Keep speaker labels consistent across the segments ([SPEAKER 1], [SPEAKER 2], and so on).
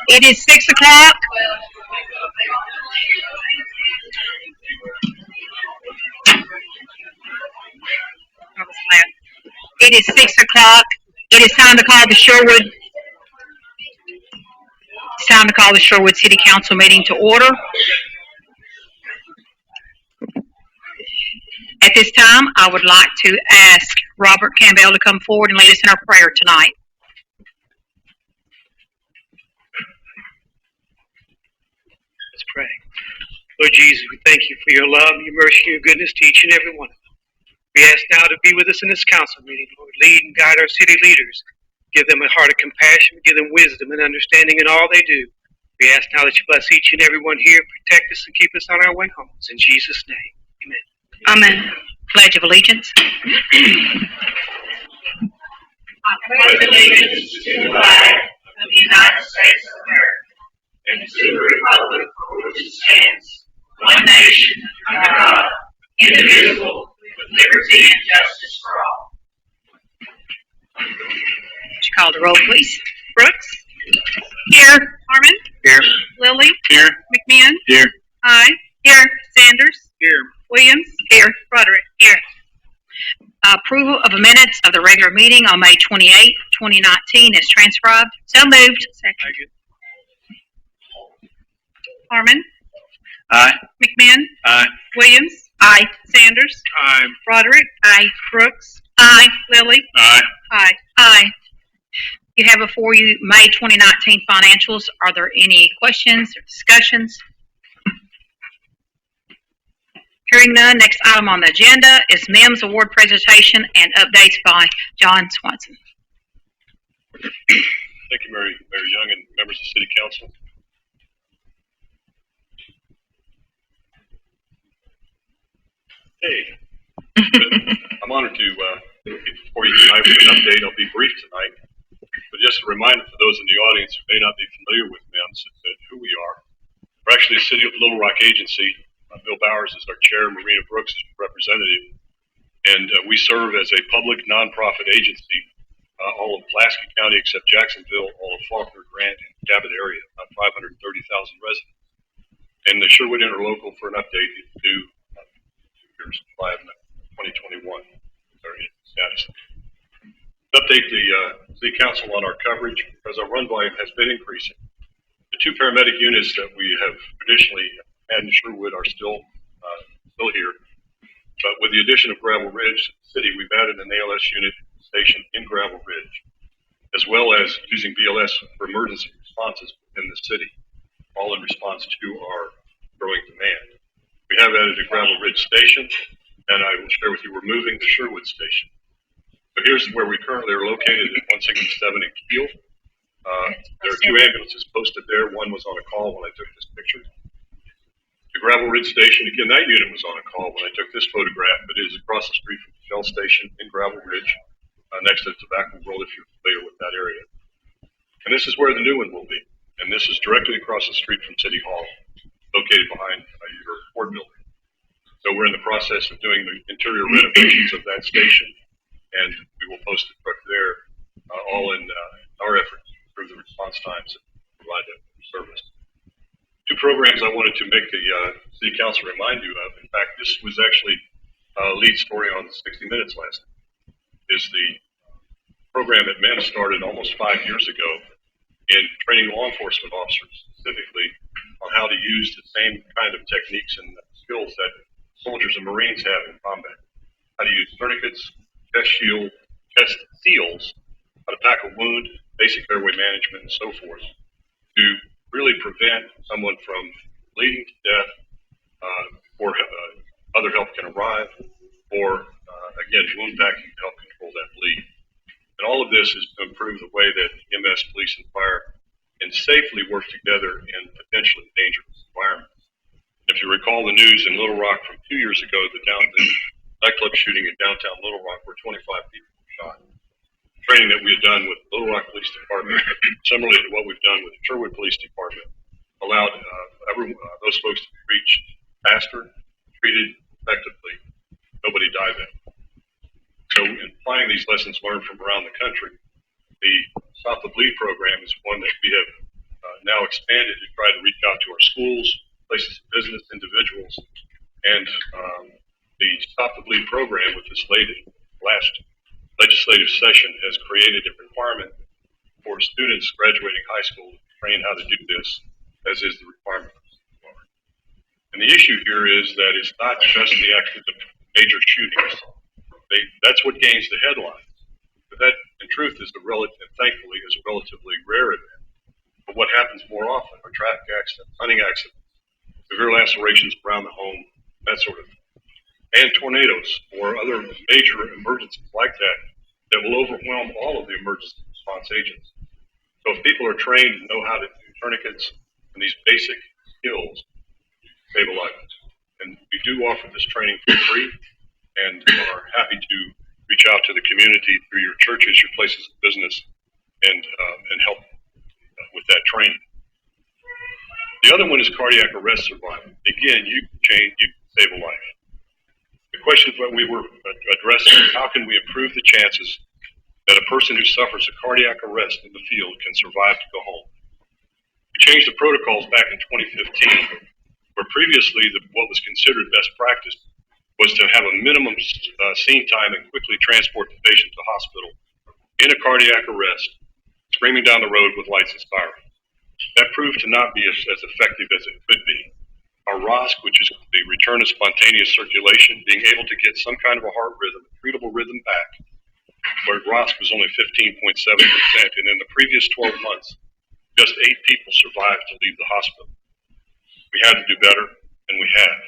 [SPEAKER 1] It is 6 o'clock. It is 6 o'clock. It is time to call the Sherwood. It's time to call the Sherwood City Council meeting to order. At this time, I would like to ask Robert Campbell to come forward and lead us in our prayer tonight.
[SPEAKER 2] Let's pray. Lord Jesus, we thank you for your love, your mercy, your goodness to each and every one of them. We ask now to be with us in this council meeting, Lord. Lead and guide our city leaders. Give them a heart of compassion. Give them wisdom and understanding in all they do. We ask now that you bless each and every one here, protect us and keep us on our way home. In Jesus' name, amen.
[SPEAKER 1] Amen. Pledge of Allegiance.
[SPEAKER 3] I pledge allegiance to the flag of the United States of America and to the republic for which it stands, one nation, under God, indivisible, with liberty and justice for all.
[SPEAKER 1] Would you call the roll, please? Brooks? Here. Harmon?
[SPEAKER 2] Here.
[SPEAKER 1] Lilly?
[SPEAKER 2] Here.
[SPEAKER 1] McMahon?
[SPEAKER 2] Here.
[SPEAKER 1] Aye. Here. Sanders?
[SPEAKER 2] Here.
[SPEAKER 1] Williams? Here. Roderick? Here. Approval of the minutes of the regular meeting on May 28, 2019 is transcribed. So moved. Second. Harmon?
[SPEAKER 2] Aye.
[SPEAKER 1] McMahon?
[SPEAKER 2] Aye.
[SPEAKER 1] Williams? Aye. Sanders?
[SPEAKER 2] Aye.
[SPEAKER 1] Roderick? Aye. Brooks? Aye. Lilly?
[SPEAKER 2] Aye.
[SPEAKER 1] Aye. Aye. You have before you May 2019 financials. Are there any questions or discussions? Hearing none, next item on the agenda is MEMS award presentation and updates by John Swanson.
[SPEAKER 4] Thank you, Mary Young, and members of City Council. Hey, I'm honored to be before you tonight with an update. I'll be brief tonight, but just a reminder for those in the audience who may not be familiar with MEMS who we are. We're actually a City of Little Rock agency. Bill Bowers is our chair, Marina Brooks is representative, and we serve as a public nonprofit agency, all of Pulaski County except Jacksonville, all of Faulkner, Grant, and Cabot area, about 530,000 residents. And the Sherwood Interlocal for an update is due 2 years, July of 2021. Sorry, status. Update the City Council on our coverage because our run volume has been increasing. The 2 paramedic units that we have traditionally had in Sherwood are still here, but with the addition of Gravel Ridge City, we've added an ALS unit station in Gravel Ridge, as well as using BLS for emergency responses within the city, all in response to our growing demand. We have added a Gravel Ridge station, and I will share with you we're moving the Sherwood station. So here's where we currently are located at 167 in Kiel. There are 2 ambulances posted there. One was on a call when I took this picture. The Gravel Ridge Station, again, that unit was on a call when I took this photograph, but it is across the street from the Shell Station in Gravel Ridge, next to the Tobacco World, if you're familiar with that area. And this is where the new one will be. And this is directly across the street from City Hall, located behind your Ford building. So we're in the process of doing the interior renovations of that station, and we will post a truck there, all in our efforts to improve the response times and provide that service. 2 programs I wanted to make the City Council remind you of. In fact, this was actually a lead story on 60 Minutes last night. Is the program that MEMS started almost 5 years ago in training law enforcement officers specifically on how to use the same kind of techniques and skills that soldiers and Marines have in combat. How to use tourniquets, chest shield, chest seals, how to pack a wound, basic airway management, and so forth, to really prevent someone from bleeding to death before other help can arrive, or again, wound packing to help control that bleed. And all of this is to improve the way that EMS, police, and fire can safely work together in potentially dangerous environments. If you recall the news in Little Rock from 2 years ago, the nightclub shooting in downtown Little Rock where 25 people were shot. Training that we had done with Little Rock Police Department, similarly to what we've done with the Sherwood Police Department, allowed those folks to be reached faster, treated effectively. Nobody died then. So in applying these lessons learned from around the country, the Stop the Bleed program is one that we have now expanded to try to reach out to our schools, places of business, individuals, and the Stop the Bleed program with this last legislative session has created a requirement for students graduating high school to train how to do this, as is the requirement for CPR. And the issue here is that it's not just the major shootings. That's what gains the headlines. But that, in truth, thankfully, is a relatively rare event. But what happens more often are traffic accidents, hunting accidents, severe lacerations around the home, that sort of thing. And tornadoes or other major emergencies like that will overwhelm all of the emergency response agents. So if people are trained and know how to do tourniquets and these basic skills, save a life. And we do offer this training for free and are happy to reach out to the community through your churches, your places of business, and help with that training. The other one is cardiac arrest survival. Again, you can save a life. The question that we were addressing is how can we improve the chances that a person who suffers a cardiac arrest in the field can survive to go home. We changed the protocols back in 2015, where previously what was considered best practice was to have a minimum scene time and quickly transport the patient to hospital in a cardiac arrest, screaming down the road with lights and sirens. That proved to not be as effective as it could be. Our ROSC, which is the return of spontaneous circulation, being able to get some kind of a heart rhythm, a treatable rhythm back, where ROSC was only 15.7%, and in the previous 12 months, just 8 people survived to leave the hospital. We had to do better, and we have.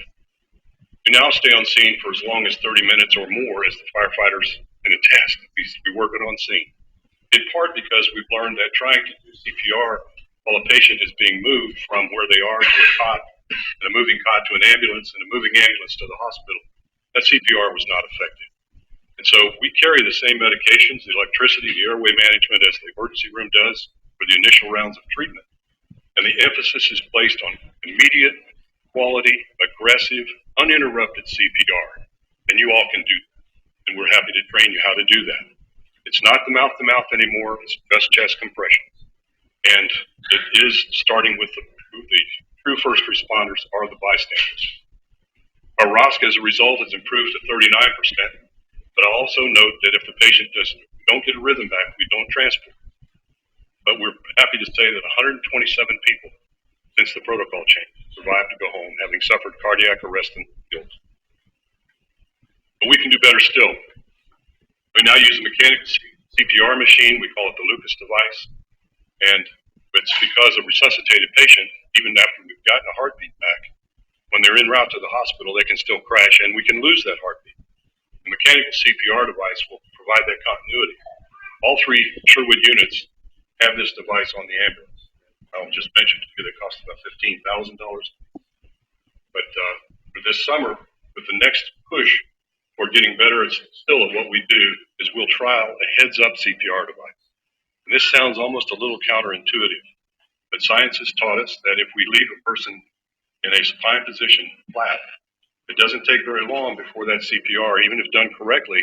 [SPEAKER 4] We now stay on scene for as long as 30 minutes or more as the firefighters in a test. We work it on scene. In part because we've learned that trying to do CPR while a patient is being moved from where they are to a cot, and a moving cot to an ambulance, and a moving ambulance to the hospital, that CPR was not effective. And so we carry the same medications, the electricity, the airway management as the emergency room does for the initial rounds of treatment. And the emphasis is placed on immediate, quality, aggressive, uninterrupted CPR. And you all can do that. And we're happy to train you how to do that. It's not the mouth-to-mouth anymore. It's just chest compressions. And it is starting with the true first responders are the bystanders. Our ROSC as a result has improved to 39%, but I'll also note that if the patient don't get a rhythm back, we don't transport. But we're happy to say that 127 people since the protocol change survived to go home, having suffered cardiac arrest in the field. But we can do better still. We now use a mechanical CPR machine. We call it the Lucas device. And it's because a resuscitated patient, even after we've gotten a heartbeat back, when they're en route to the hospital, they can still crash and we can lose that heartbeat. The mechanical CPR device will provide that continuity. All 3 Sherwood units have this device on the ambulance. I'll just mention to you that costs about $15,000. But for this summer, with the next push for getting better still at what we do, is we'll trial a heads-up CPR device. And this sounds almost a little counterintuitive, but science has taught us that if we leave a person in a supine position flat, it doesn't take very long before that CPR, even if done correctly,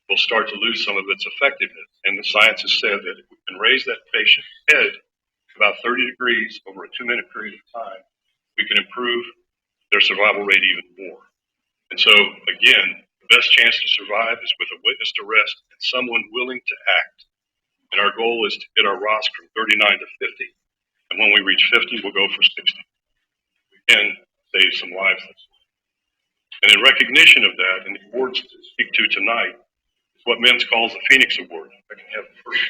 [SPEAKER 4] will start to lose some of its effectiveness. And the science has said that if we can raise that patient's head about 30 degrees over a 2-minute period of time, we can improve their survival rate even more. And so, again, the best chance to survive is with a witness to rest and someone willing to act. And our goal is to get our ROSC from 39 to 50. And when we reach 50, we'll go for 60. We can save some lives. And in recognition of that, and the awards to speak to tonight, is what Men's calls the Phoenix Award. I can have the first.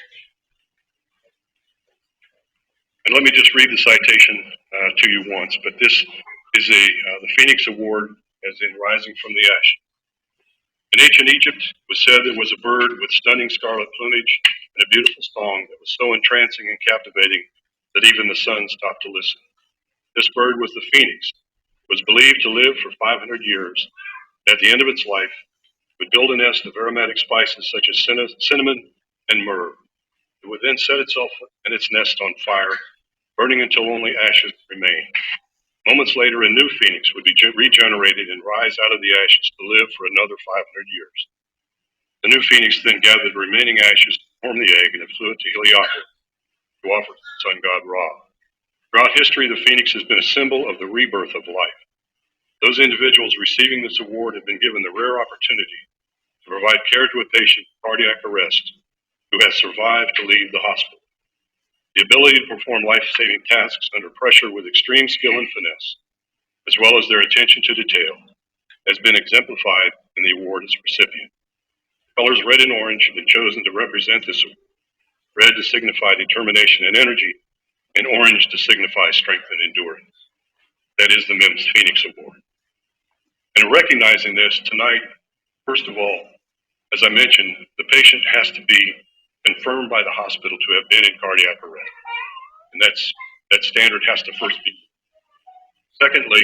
[SPEAKER 4] And let me just read the citation to you once, but this is the Phoenix Award, as in Rising from the Ashes. In ancient Egypt, it was said there was a bird with stunning scarlet plumage and a beautiful song that was so entrancing and captivating that even the sun stopped to listen. This bird was the phoenix. It was believed to live for 500 years. At the end of its life, it would build a nest of aromatic spices such as cinnamon and myrrh. It would then set itself and its nest on fire, burning until only ashes remained. Moments later, a new phoenix would be regenerated and rise out of the ashes to live for another 500 years. The new phoenix then gathered the remaining ashes to form the egg, and it flew it to Helioptera, to offer to the sun god Ra. Throughout history, the phoenix has been a symbol of the rebirth of life. Those individuals receiving this award have been given the rare opportunity to provide care to a patient with cardiac arrest who has survived to leave the hospital. The ability to perform life-saving tasks under pressure with extreme skill and finesse, as well as their attention to detail, has been exemplified in the award's recipient. Colors red and orange have been chosen to represent this award. Red to signify determination and energy, and orange to signify strength and endurance. That is the MIMS Phoenix Award. And in recognizing this, tonight, first of all, as I mentioned, the patient has to be confirmed by the hospital to have been in cardiac arrest. And that standard has to first be. Secondly,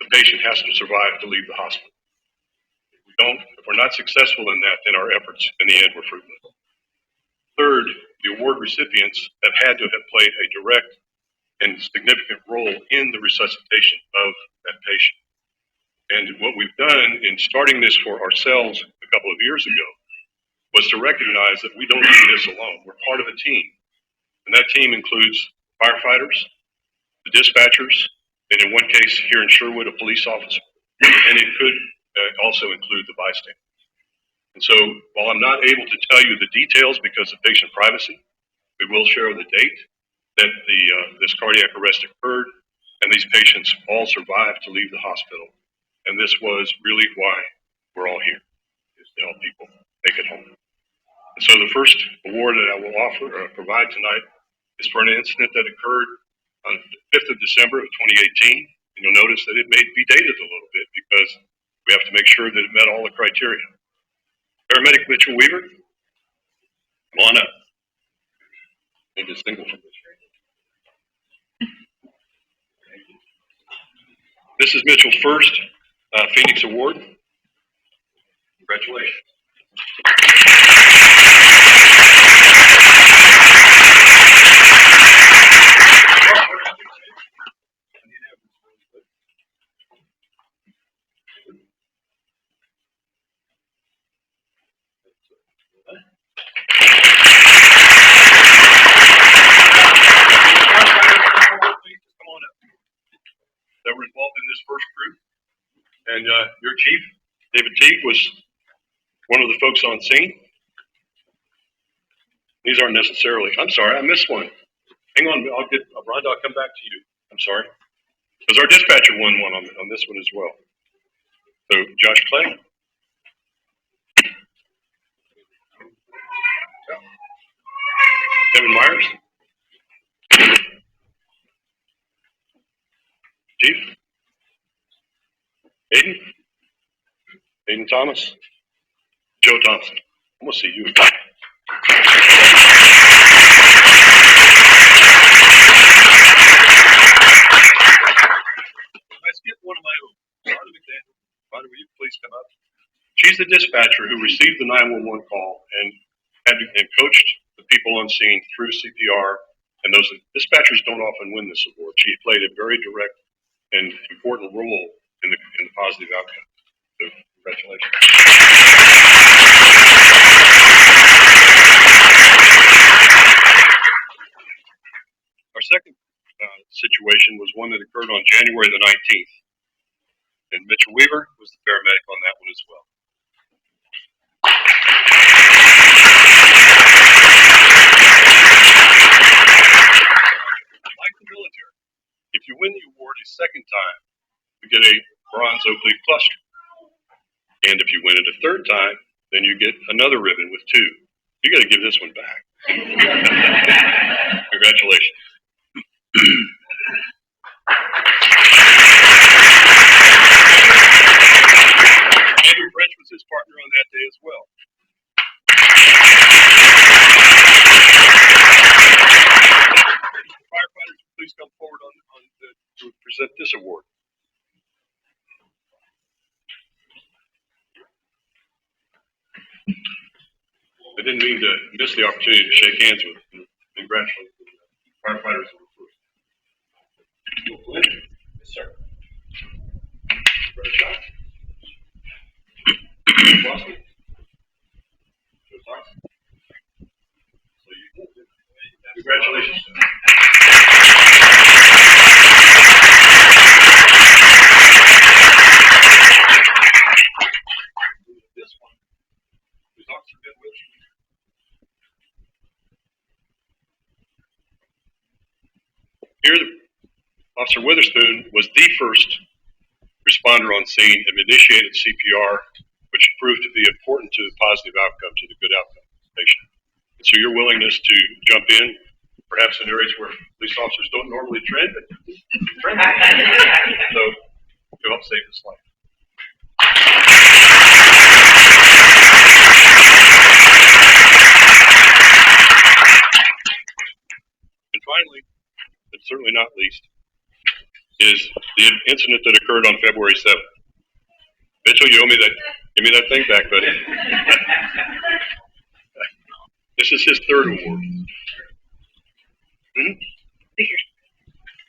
[SPEAKER 4] the patient has to survive to leave the hospital. If we're not successful in that, then our efforts in the end were fruitless. Third, the award recipients have had to have played a direct and significant role in the resuscitation of that patient. And what we've done in starting this for ourselves a couple of years ago was to recognize that we don't do this alone. We're part of a team. And that team includes firefighters, the dispatchers, and in one case here in Sherwood, a police officer. And it could also include the bystanders. And so while I'm not able to tell you the details because of patient privacy, we will share the date that this cardiac arrest occurred, and these patients all survived to leave the hospital. And this was really why we're all here, is to help people make it home. And so the first award that I will offer or provide tonight is for an incident that occurred on the 5th of December of 2018. And you'll notice that it may be dated a little bit because we have to make sure that it met all the criteria. Paramedic Mitchell Weaver, come on up. Need to single from this. This is Mitchell's first Phoenix Award. Congratulations. That were involved in this first group. And your chief, David Teague, was one of the folks on scene. These aren't necessarily, I'm sorry, I missed one. Hang on, Rhonda, I'll come back to you. I'm sorry. Because our dispatcher won one on this one as well. So, Josh Clay. Kevin Myers. Chief. Aiden Thomas. Joe Thompson. I'm going to see you again. I skipped one of my own. Rhonda, will you please come up? She's the dispatcher who received the 911 call and coached the people on scene through CPR. And those dispatchers don't often win this award. She played a very direct and important role in the positive outcome. So, congratulations. Our second situation was one that occurred on January the 19th. And Mitchell Weaver was the paramedic on that one as well. Like the military, if you win the award a second time, you get a bronze oak leaf cluster. And if you win it a third time, then you get another ribbon with two. You got to give this one back. Congratulations. Andrew French was his partner on that day as well. Firefighters, please come forward to present this award. I didn't mean to miss the opportunity to shake hands with and congratulate the firefighters who were first. Yes, sir. Brother John. Boston. Joe Thompson. So you congratulations. Congratulations. This one is Officer Ben Wilson. Here, Officer Witherspoon was the first responder on scene and initiated CPR, which proved to be important to the positive outcome, to the good outcome of the patient. And so your willingness to jump in, perhaps in areas where police officers don't normally tread, so to help save his life. And finally, but certainly not least, is the incident that occurred on February 7th. Mitchell, you owe me that. Give me that thing back, buddy. This is his third award.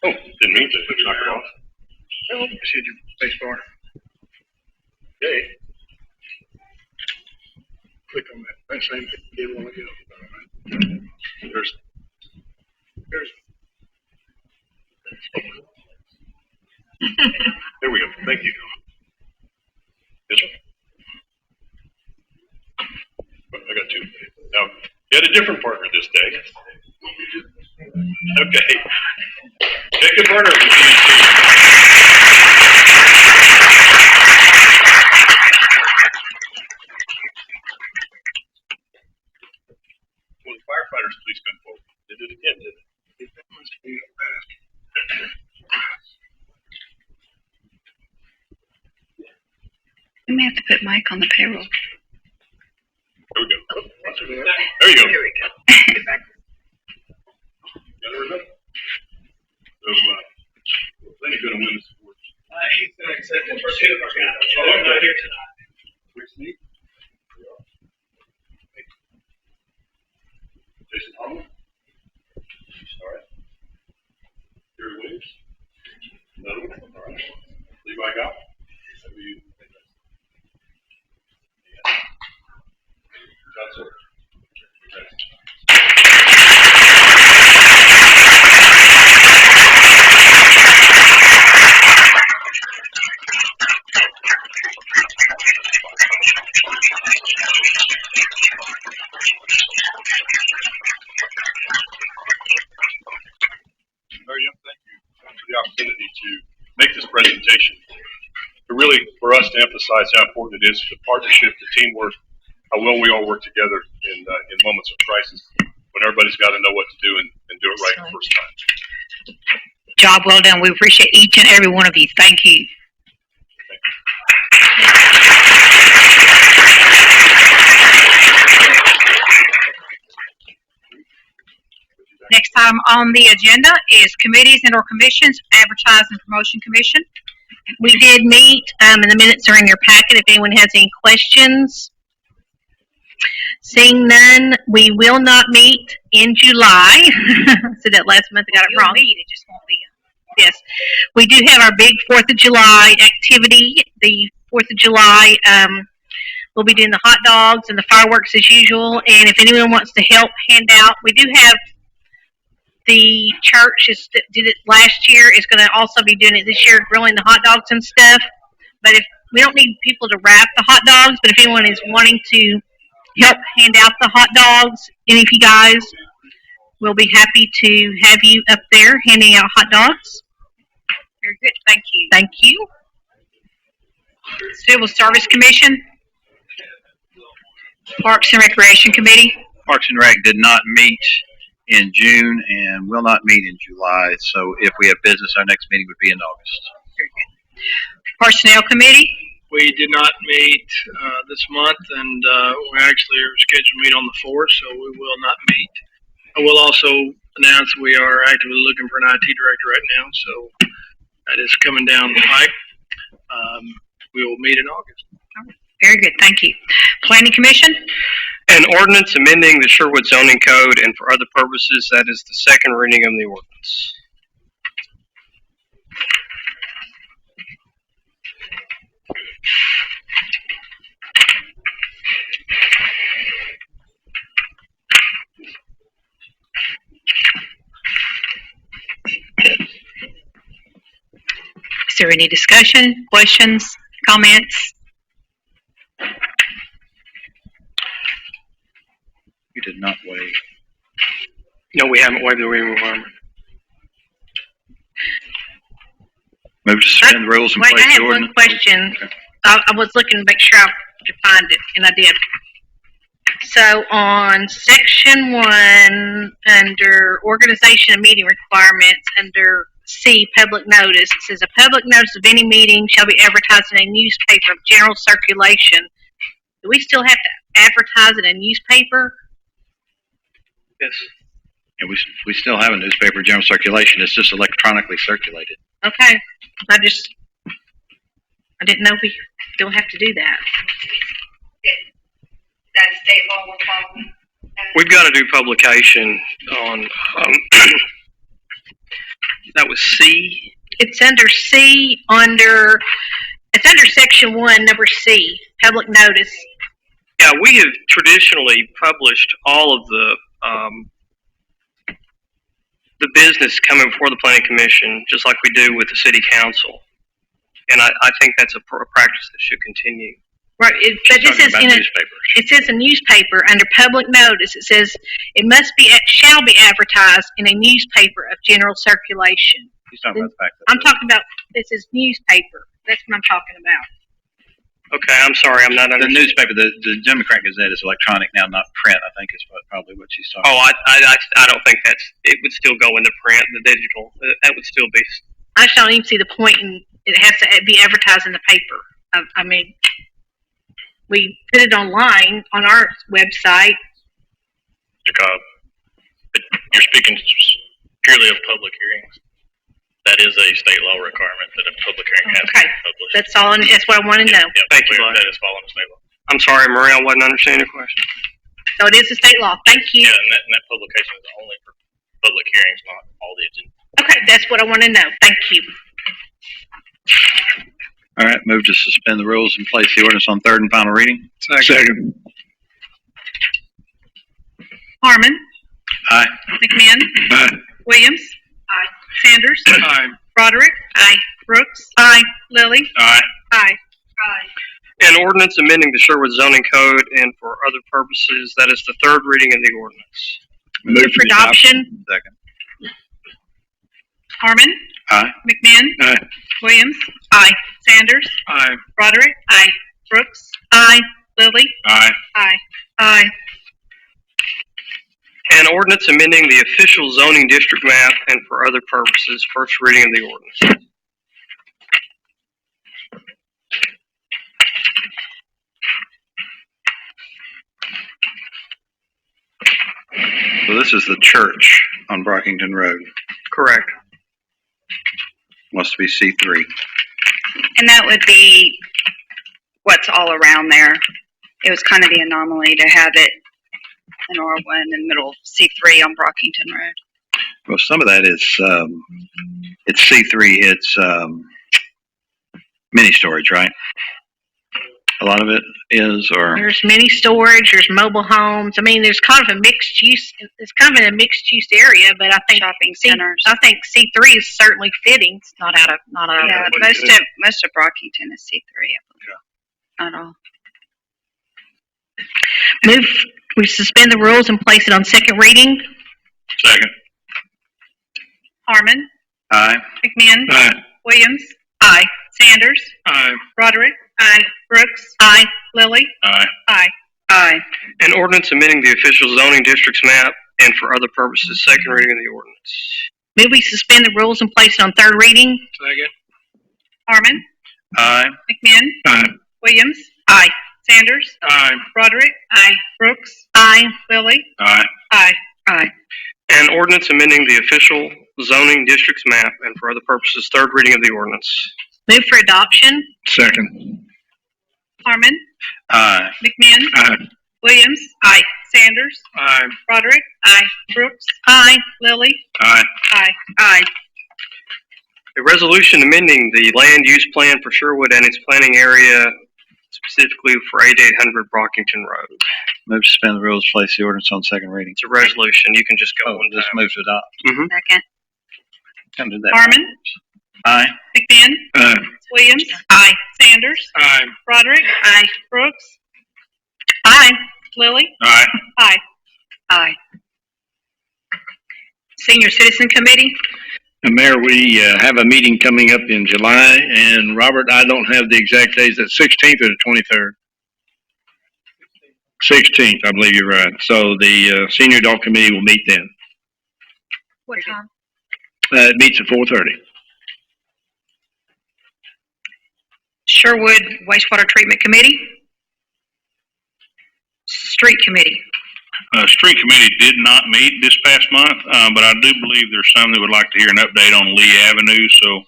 [SPEAKER 4] Oh, didn't mean to knock it off.
[SPEAKER 2] I said your space bar.
[SPEAKER 4] Okay.
[SPEAKER 2] Click on that same thing you did a while ago.
[SPEAKER 4] There's. There we go. Thank you. Mitchell. I got two. Now, you had a different partner this day. Okay. Jacob Burner from GNC. Will the firefighters please come forward? They did it again, didn't they?
[SPEAKER 2] That must be fast.
[SPEAKER 1] We may have to put Mike on the payroll.
[SPEAKER 4] There we go. There you go.
[SPEAKER 1] There we go.
[SPEAKER 4] Got it, everybody? So, Lenny's going to win this award.
[SPEAKER 3] He's going to accept it for two of our guys. I'm not here tonight.
[SPEAKER 4] Which Sneak? Jason Holland? All right. Gary Williams? Another one? All right. Levi Goff? John Sawyer. Very young, thank you for the opportunity to make this presentation. Really, for us to emphasize how important it is, the partnership, the teamwork, how well we all work together in moments of crisis, when everybody's got to know what to do and do it right the first time.
[SPEAKER 1] Job well done. We appreciate each and every one of you. Thank you. Next item on the agenda is committees and or commissions, advertise and promotion commission. We did meet, and the minutes are in your packet if anyone has any questions. Seeing none, we will not meet in July. I said that last month, I got it wrong. It just won't be. Yes. We do have our big 4th of July activity. The 4th of July, we'll be doing the hot dogs and the fireworks as usual. And if anyone wants to help hand out, we do have the church that did it last year is going to also be doing it this year, grilling the hot dogs and stuff. But if we don't need people to wrap the hot dogs, but if anyone is wanting to help hand out the hot dogs, any of you guys, we'll be happy to have you up there handing out hot dogs. Very good. Thank you. Thank you. Civil Service Commission. Parks and Recreation Committee.
[SPEAKER 5] Parks and Rec did not meet in June and will not meet in July. So if we have business, our next meeting would be in August.
[SPEAKER 1] Very good. Personnel Committee.
[SPEAKER 2] We did not meet this month, and we actually are scheduled to meet on the 4th, so we will not meet. I will also announce we are actively looking for an IT director right now, so that is coming down the pipe. We will meet in August.
[SPEAKER 1] Very good. Thank you. Planning Commission.
[SPEAKER 6] An ordinance amending the Sherwood zoning code and for other purposes. That is the second reading of the ordinance.
[SPEAKER 1] Is there any discussion, questions, comments?
[SPEAKER 5] You did not waive.
[SPEAKER 6] No, we haven't waived the reading requirement.
[SPEAKER 5] Move to suspend the rules and
[SPEAKER 1] Wait,
[SPEAKER 5] place
[SPEAKER 1] I
[SPEAKER 5] the
[SPEAKER 1] have
[SPEAKER 5] ordinance.
[SPEAKER 1] one question.
[SPEAKER 5] Okay.
[SPEAKER 1] I was looking to make sure I could find it, and I did. So on section 1, under organization and meeting requirements, under C, public notice, it says a public notice of any meeting shall be advertised in a newspaper of general circulation. Do we still have to advertise in a newspaper?
[SPEAKER 6] Yes.
[SPEAKER 5] And we still have a newspaper general circulation. It's just electronically circulated.
[SPEAKER 1] Okay, I didn't know we still have to do that.
[SPEAKER 3] That state law will follow.
[SPEAKER 6] We've got to do publication on, that was C.
[SPEAKER 1] It's under C, it's under section 1, number C, public notice.
[SPEAKER 6] Yeah, we have traditionally published all of the business coming before the planning commission, just like we do with the city council. And I think that's a practice that should continue.
[SPEAKER 1] Right, but this is in
[SPEAKER 5] newspapers.
[SPEAKER 1] it says a newspaper under public notice. It says it shall be advertised in a newspaper of general circulation.
[SPEAKER 5] He's talking about the fact that
[SPEAKER 1] I'm talking about, this is newspaper. That's what I'm talking about.
[SPEAKER 6] Okay, I'm sorry, I'm not
[SPEAKER 5] the
[SPEAKER 6] understanding.
[SPEAKER 5] newspaper, the Democrat Gazette is electronic now, not print. I think is probably what she's talking.
[SPEAKER 6] Oh, I don't think it would still go into print, the digital. That would still be.
[SPEAKER 1] I just don't even see the point in it has to be advertised in the paper. I mean, we put it online on our website.
[SPEAKER 7] Mr. Cobb, but you're speaking purely of public hearings. That is a state law requirement that a public hearing has to
[SPEAKER 1] Okay.
[SPEAKER 7] be published.
[SPEAKER 1] That's what I want to know.
[SPEAKER 7] Yeah,
[SPEAKER 6] Thank you,
[SPEAKER 7] clear,
[SPEAKER 6] Blaine.
[SPEAKER 7] that is following state law.
[SPEAKER 6] I'm sorry, Maria, I wasn't understanding your question.
[SPEAKER 1] So it is a state law. Thank you.
[SPEAKER 7] Yeah, and that publication is only for public hearings, not all the agenda.
[SPEAKER 1] Okay, that's what I want to know. Thank you.
[SPEAKER 5] All right, move to suspend the rules and place the ordinance on third and final reading.
[SPEAKER 2] Second.
[SPEAKER 1] Harmon.
[SPEAKER 5] Aye.
[SPEAKER 1] McMahon.
[SPEAKER 2] Aye.
[SPEAKER 1] Williams. Aye. Sanders.
[SPEAKER 6] Aye.
[SPEAKER 1] Broderick. Aye. Brooks. Aye. Lilly.
[SPEAKER 5] Aye.
[SPEAKER 1] Aye.
[SPEAKER 6] An ordinance amending the Sherwood zoning code and for other purposes, that is the third reading of the ordinance.
[SPEAKER 1] Move for adoption.
[SPEAKER 5] Second.
[SPEAKER 1] Harmon.
[SPEAKER 5] Aye.
[SPEAKER 1] McMahon.
[SPEAKER 2] Aye.
[SPEAKER 1] Williams. Aye. Sanders.
[SPEAKER 6] Aye.
[SPEAKER 1] Broderick. Aye. Brooks. Aye. Lilly.
[SPEAKER 5] Aye.
[SPEAKER 1] Aye. Aye.
[SPEAKER 6] An ordinance amending the official zoning district map and for other purposes, first reading of the ordinance.
[SPEAKER 5] So this is the church on Brockington Road.
[SPEAKER 6] Correct.
[SPEAKER 5] Must be C3.
[SPEAKER 8] And that would be what's all around there. It was kind of the anomaly to have it in R1 in the middle of C3 on Brockington Road.
[SPEAKER 5] Well, some of that is it's C3. It's mini storage, right? A lot of it is, or
[SPEAKER 1] There's mini storage. There's mobile homes. I mean, there's kind of a mixed use. It's kind of in a mixed use area, but I think
[SPEAKER 8] Shopping centers.
[SPEAKER 1] I think C3 is certainly fitting. It's not out of.
[SPEAKER 8] Yeah, most of Brockington is C3. Not all.
[SPEAKER 1] Move. We suspend the rules and place it on second reading.
[SPEAKER 5] second.
[SPEAKER 1] Harmon.
[SPEAKER 5] Aye.
[SPEAKER 1] McMahon.
[SPEAKER 2] Aye.
[SPEAKER 1] Williams. Aye. Sanders.
[SPEAKER 6] Aye.
[SPEAKER 1] Broderick. Aye. Brooks. Aye. Lilly.
[SPEAKER 5] Aye.
[SPEAKER 1] Aye.
[SPEAKER 8] Aye.
[SPEAKER 6] An ordinance amending the official zoning districts map and for other purposes, second reading of the ordinance.
[SPEAKER 1] Move we suspend the rules and place it on third reading.
[SPEAKER 6] Second.
[SPEAKER 1] Harmon.
[SPEAKER 5] Aye.
[SPEAKER 1] McMahon.
[SPEAKER 2] Aye.
[SPEAKER 1] Williams. Aye. Sanders.
[SPEAKER 6] Aye.
[SPEAKER 1] Broderick. Aye. Brooks. Aye. Lilly.
[SPEAKER 5] Aye.
[SPEAKER 1] Aye.
[SPEAKER 8] Aye.
[SPEAKER 6] An ordinance amending the official zoning districts map and for other purposes, third reading of the ordinance.
[SPEAKER 1] Move for adoption.
[SPEAKER 2] Second.
[SPEAKER 1] Harmon.
[SPEAKER 5] Aye.
[SPEAKER 1] McMahon.
[SPEAKER 2] Aye.
[SPEAKER 1] Williams. Aye. Sanders.
[SPEAKER 6] Aye.
[SPEAKER 1] Broderick. Aye. Brooks. Aye. Lilly.
[SPEAKER 5] Aye.
[SPEAKER 1] Aye.
[SPEAKER 8] Aye.
[SPEAKER 6] A resolution amending the land use plan for Sherwood and its planning area, specifically for 8800 Brockington Road.
[SPEAKER 5] Move to suspend the rules, place the ordinance on second reading.
[SPEAKER 6] It's a resolution. You can just go
[SPEAKER 5] Oh,
[SPEAKER 6] one
[SPEAKER 5] just
[SPEAKER 6] time.
[SPEAKER 5] move to adopt.
[SPEAKER 8] Second.
[SPEAKER 5] Can't do that.
[SPEAKER 1] Harmon.
[SPEAKER 5] Aye.
[SPEAKER 1] McMinn.
[SPEAKER 2] Aye.
[SPEAKER 1] Williams. Aye. Sanders.
[SPEAKER 2] Aye.
[SPEAKER 1] Roderick. Aye. Brooks. Aye. Lily.
[SPEAKER 2] Aye.
[SPEAKER 1] Aye.
[SPEAKER 8] Aye.
[SPEAKER 1] Senior Citizen Committee.
[SPEAKER 2] Mayor, we have a meeting coming up in July, and Robert, I don't have the exact days. That's 16th or the 23rd? 16th, I believe you're right. So the Senior Adult Committee will meet then.
[SPEAKER 1] What time?
[SPEAKER 2] It meets at 4:30.
[SPEAKER 1] Sherwood Wastewater Treatment Committee. Street Committee.
[SPEAKER 9] Street Committee did not meet this past month, but I do believe there's some that would like to hear an update on Lee Avenue. So,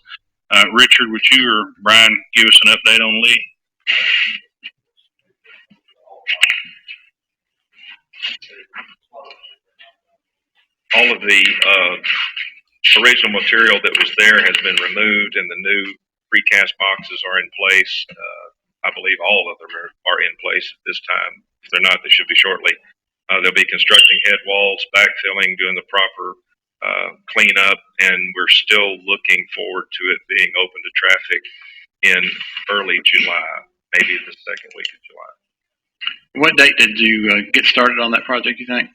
[SPEAKER 9] Richard, would you or Brian give us an update on Lee?
[SPEAKER 10] All of the original material that was there has been removed, and the new precast boxes are in place. I believe all of them are in place at this time. If they're not, they should be shortly. They'll be constructing head walls, backfilling, doing the proper cleanup, and we're still looking forward to it being open to traffic in early July, maybe the second week of July.
[SPEAKER 5] What date did you get started on that project, you think?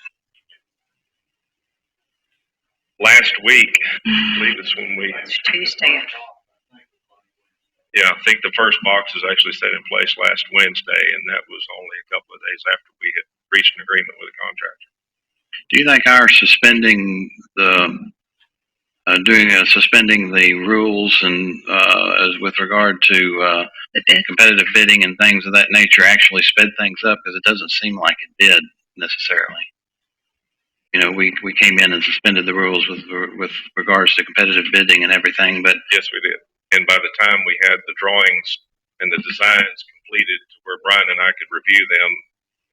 [SPEAKER 10] Last week, I believe it's when we...
[SPEAKER 1] Tuesday.
[SPEAKER 10] Yeah, I think the first box was actually set in place last Wednesday, and that was only a couple of days after we had reached an agreement with the contractor.
[SPEAKER 5] Do you think our suspending the rules and as with regard to competitive bidding and things of that nature actually sped things up? Because it doesn't seem like it did necessarily. You know, we came in and suspended the rules with regards to competitive bidding and everything, but
[SPEAKER 10] yes, we did. And by the time we had the drawings and the designs completed to where Brian and I could review them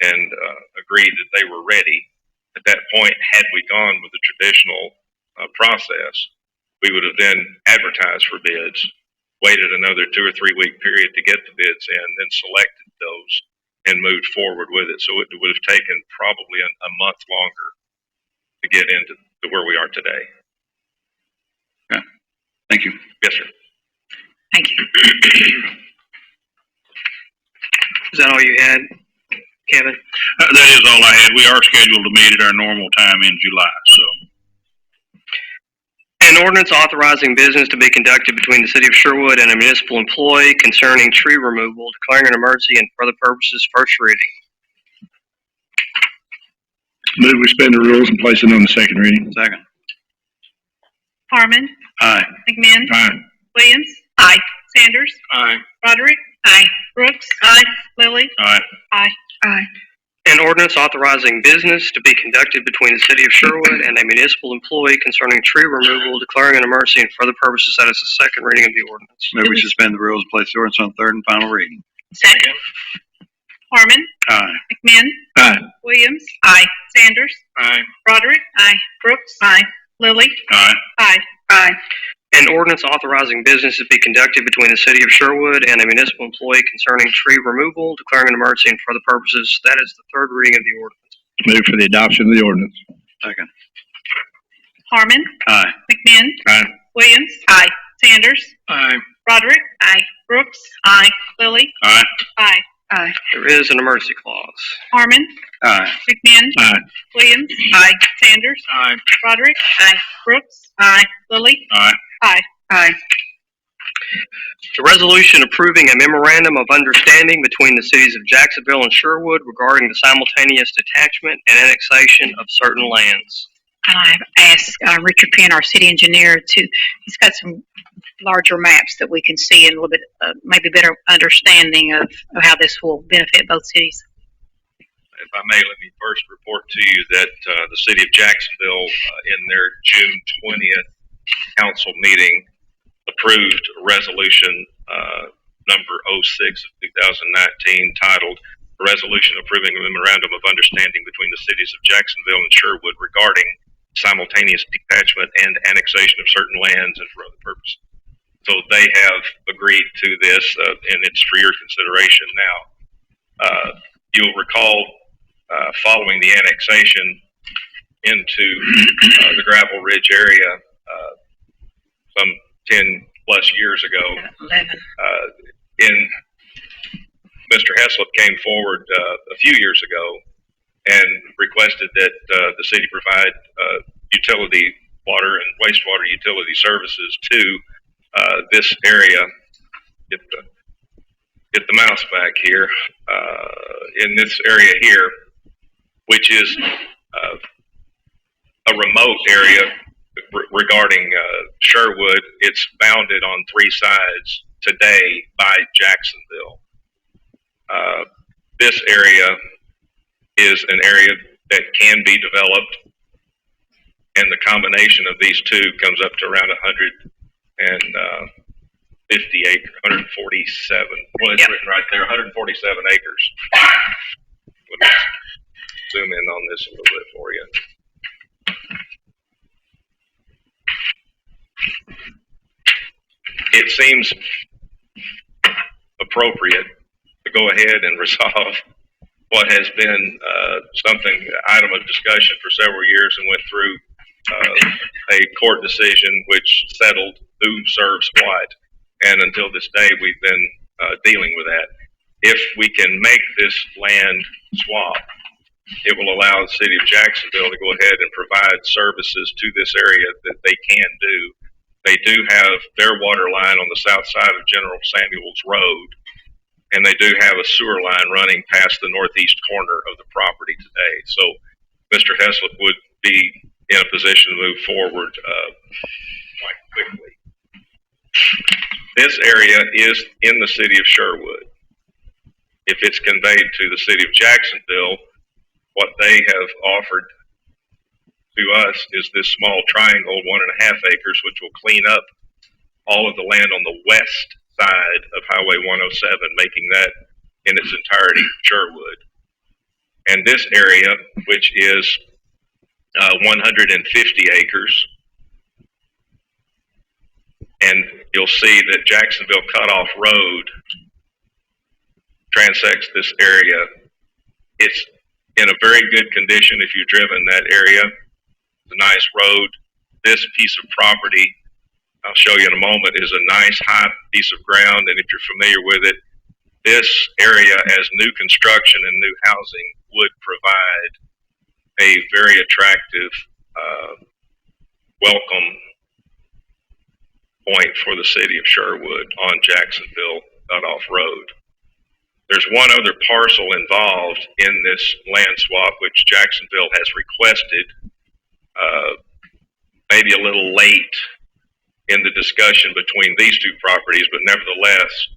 [SPEAKER 10] and agree that they were ready, at that point, had we gone with the traditional process, we would have then advertised for bids, waited another 2 or 3 week period to get the bids in, then selected those and moved forward with it. So it would have taken probably a month longer to get into where we are today.
[SPEAKER 5] Okay. Thank you.
[SPEAKER 10] Yes, sir.
[SPEAKER 1] Thank you.
[SPEAKER 6] Is that all you had, Kevin?
[SPEAKER 9] That is all I had. We are scheduled to meet at our normal time in July. So,
[SPEAKER 6] An ordinance authorizing business to be conducted between the City of Sherwood and a municipal employee concerning tree removal, declaring an emergency and for other purposes, first reading.
[SPEAKER 2] Move we suspend the rules and place it on the second reading.
[SPEAKER 5] Second.
[SPEAKER 1] Harmon.
[SPEAKER 5] Aye.
[SPEAKER 1] McMinn.
[SPEAKER 2] Aye.
[SPEAKER 1] Williams. Aye. Sanders.
[SPEAKER 2] Aye.
[SPEAKER 1] Roderick. Aye. Brooks. Aye. Lily.
[SPEAKER 9] all right.
[SPEAKER 8] Aye.
[SPEAKER 6] An ordinance authorizing business to be conducted between the City of Sherwood and a municipal employee concerning tree removal, declaring an emergency and for other purposes. That is the second reading of the ordinance.
[SPEAKER 5] Move we suspend the rules and place the ordinance on third and final reading.
[SPEAKER 1] Second. Harmon.
[SPEAKER 5] Aye.
[SPEAKER 1] McMinn.
[SPEAKER 2] Aye.
[SPEAKER 1] Williams. Aye. Sanders.
[SPEAKER 2] Aye.
[SPEAKER 1] Roderick. Aye. Brooks. Aye. Lily.
[SPEAKER 9] All right.
[SPEAKER 1] Aye.
[SPEAKER 8] Aye.
[SPEAKER 6] An ordinance authorizing business to be conducted between the City of Sherwood and a municipal employee concerning tree removal, declaring an emergency and for other purposes. That is the third reading of the ordinance.
[SPEAKER 2] Move for the adoption of the ordinance.
[SPEAKER 5] Second.
[SPEAKER 1] Harmon.
[SPEAKER 5] Aye.
[SPEAKER 1] McMinn.
[SPEAKER 2] Aye.
[SPEAKER 1] Williams. Aye. Sanders.
[SPEAKER 2] Aye.
[SPEAKER 1] Roderick. Aye. Brooks. Aye. Lily.
[SPEAKER 9] All right.
[SPEAKER 1] Aye.
[SPEAKER 8] Aye.
[SPEAKER 6] There is an emergency clause.
[SPEAKER 1] Harmon.
[SPEAKER 5] Aye.
[SPEAKER 1] McMinn.
[SPEAKER 2] Aye.
[SPEAKER 1] Williams. Aye. Sanders.
[SPEAKER 2] Aye.
[SPEAKER 1] Roderick. Aye. Brooks. Aye. Lily.
[SPEAKER 9] All right.
[SPEAKER 1] Aye.
[SPEAKER 8] Aye.
[SPEAKER 6] The resolution approving a memorandum of understanding between the cities of Jacksonville and Sherwood regarding the simultaneous detachment and annexation of certain lands.
[SPEAKER 1] And I've asked Richard Penn, our city engineer, he's got some larger maps that we can see and a little bit, maybe better understanding of how this will benefit both cities.
[SPEAKER 10] If I may, let me first report to you that the City of Jacksonville, in their June 20th council meeting, approved resolution number 06 of 2019 titled Resolution Approving a Memorandum of Understanding between the Cities of Jacksonville and Sherwood regarding simultaneous detachment and annexation of certain lands and for other purposes. So they have agreed to this, and it's for your consideration now. You'll recall, following the annexation into the Gravel Ridge area, some 10, plus years ago.
[SPEAKER 1] 11.
[SPEAKER 10] In Mr. Heslop came forward a few years ago and requested that the city provide utility water and wastewater utility services to this area. Get the mouse back here. In this area here, which is a remote area regarding Sherwood. It's bounded on three sides today by Jacksonville. This area is an area that can be developed, and the combination of these two comes up to around 150 acres, 147. Well, it's written right there, 147 acres. Let me zoom in on this a little bit for you. It seems appropriate to go ahead and resolve what has been item of discussion for several years and went through a court decision which settled who serves what. And until this day, we've been dealing with that. If we can make this land swap, it will allow the city of Jacksonville to go ahead and provide services to this area that they can do. They do have their water line on the south side of General Samuels Road, and they do have a sewer line running past the northeast corner of the property today. So Mr. Heslop would be in a position to move forward quite quickly. This area is in the city of Sherwood. If it's conveyed to the city of Jacksonville, what they have offered to us is this small triangle, 1.5 acres, which will clean up all of the land on the west side of Highway 107, making that in its entirety Sherwood. And this area, which is 150 acres, and you'll see that Jacksonville Cutoff Road transects this area. It's in a very good condition if you've driven that area. It's a nice road. This piece of property, I'll show you in a moment, is a nice high piece of ground, and if you're familiar with it, this area as new construction and new housing would provide a very attractive welcome point for the city of Sherwood on Jacksonville Cutoff Road. There's one other parcel involved in this land swap, which Jacksonville has requested, maybe a little late in the discussion between these two properties, but nevertheless,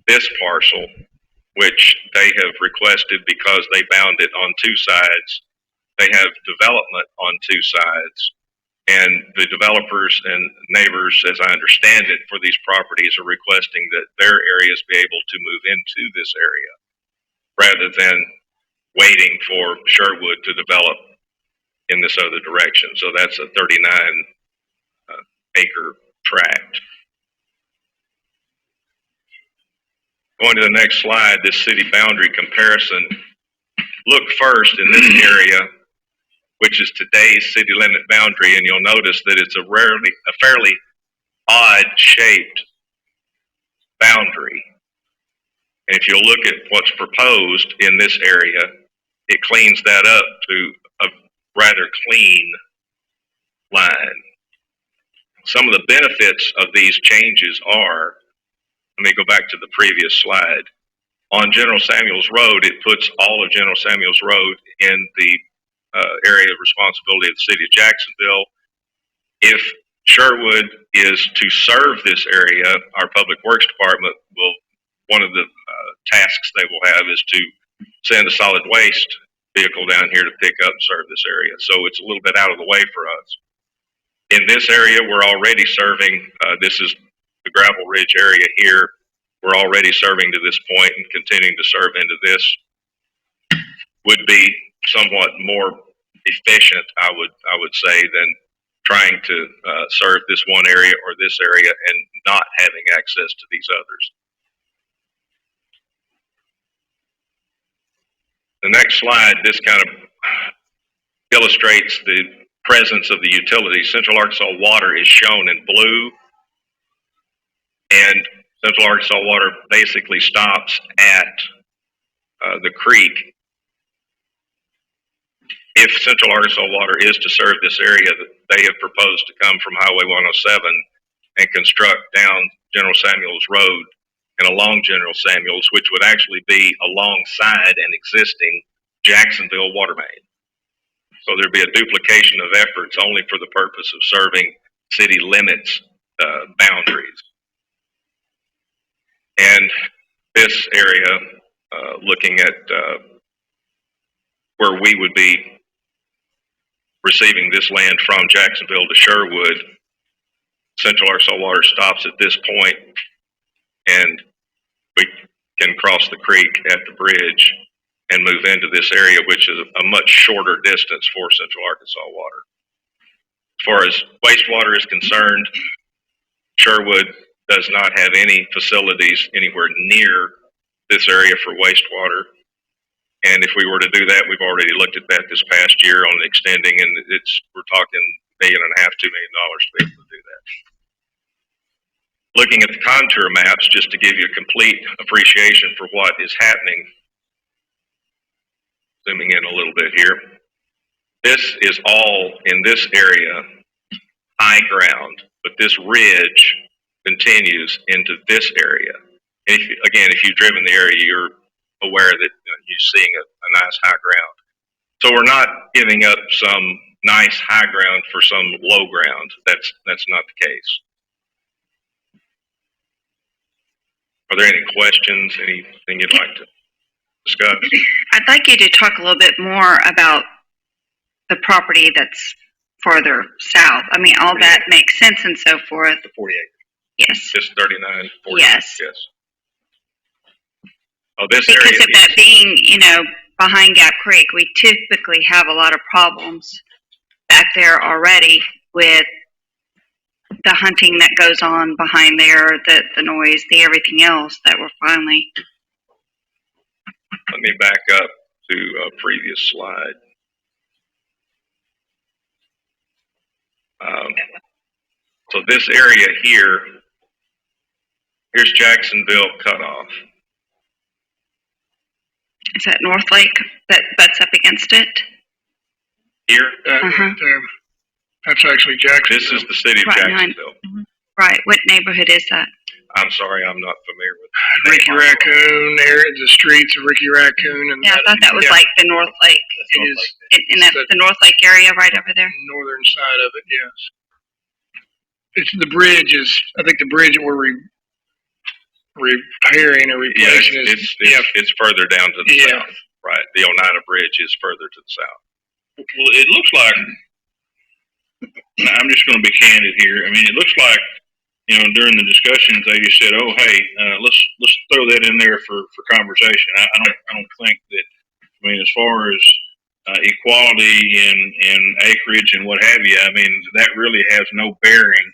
[SPEAKER 10] this parcel, which they have requested because they bound it on two sides, they have development on two sides, and the developers and neighbors, as I understand it, for these properties are requesting that their areas be able to move into this area rather than waiting for Sherwood to develop in this other direction. So that's a 39 acre tract. Going to the next slide, this city boundary comparison. Look first in this area, which is today's city limit boundary, and you'll notice that it's a fairly odd shaped boundary. And if you'll look at what's proposed in this area, it cleans that up to a rather clean line. Some of the benefits of these changes are, let me go back to the previous slide. On General Samuels Road, it puts all of General Samuels Road in the area of responsibility of the city of Jacksonville. If Sherwood is to serve this area, our Public Works Department will, one of the tasks they will have is to send a solid waste vehicle down here to pick up and serve this area. So it's a little bit out of the way for us. In this area, we're already serving, this is the Gravel Ridge area here. We're already serving to this point and continuing to serve into this. Would be somewhat more efficient, I would say, than trying to serve this one area or this area and not having access to these others. The next slide, this kind of illustrates the presence of the utilities. Central Arkansas Water is shown in blue. and Central Arkansas Water basically stops at the creek. If Central Arkansas Water is to serve this area, they have proposed to come from Highway 107 and construct down General Samuels Road and along General Samuels, which would actually be alongside an existing Jacksonville water main. So there'd be a duplication of efforts only for the purpose of serving city limits boundaries. And this area, looking at where we would be receiving this land from Jacksonville to Sherwood, Central Arkansas Water stops at this point, and we can cross the creek at the bridge and move into this area, which is a much shorter distance for Central Arkansas Water. As far as wastewater is concerned, Sherwood does not have any facilities anywhere near this area for wastewater. And if we were to do that, we've already looked at that this past year on extending, and we're talking $1.5 million, $2 million to be able to do that. Looking at the contour maps, just to give you a complete appreciation for what is happening, zooming in a little bit here, this is all in this area high ground, but this ridge continues into this area. And if you've driven the area, you're aware that you're seeing a nice high ground. So we're not giving up some nice high ground for some low ground. That's not the case. Are there any questions? Anything you'd like to discuss?
[SPEAKER 8] I'd like you to talk a little bit more about the property that's farther south. I mean, all that makes sense and so forth.
[SPEAKER 10] The 40 acres.
[SPEAKER 8] Yes.
[SPEAKER 10] Just 39, 40.
[SPEAKER 8] Yes.
[SPEAKER 10] Yes. Oh, this
[SPEAKER 8] because
[SPEAKER 10] area
[SPEAKER 8] of that being, behind Gap Creek, we typically have a lot of problems back there already with the hunting that goes on behind there, the noise, the everything else that we're finally.
[SPEAKER 10] Let me back up to a previous slide. So this area here's Jacksonville cutoff.
[SPEAKER 8] Is that North Lake that butts up against it?
[SPEAKER 10] Here?
[SPEAKER 2] Right there. That's actually Jacksonville.
[SPEAKER 10] This is the city of Jacksonville.
[SPEAKER 8] Mm-hmm. Right. What neighborhood is that?
[SPEAKER 10] I'm sorry, I'm not familiar with
[SPEAKER 2] Ricky Raccoon, the streets of Ricky Raccoon. And
[SPEAKER 8] I thought that was like the North Lake.
[SPEAKER 2] It is.
[SPEAKER 8] And that's the North Lake area right over there?
[SPEAKER 2] Northern side of it, yes. It's the bridge I think the bridge that we're repairing or replacing
[SPEAKER 10] it's further down to the south. Right. The Oneida Bridge is further to the south.
[SPEAKER 9] Well, it looks like, I'm just going to be candid here. I mean, it looks like, during the discussions, they just said, "Oh, hey, let's throw that in there for conversation." I don't think that. I mean, as far as equality and acreage and what have you, I mean, that really has no bearing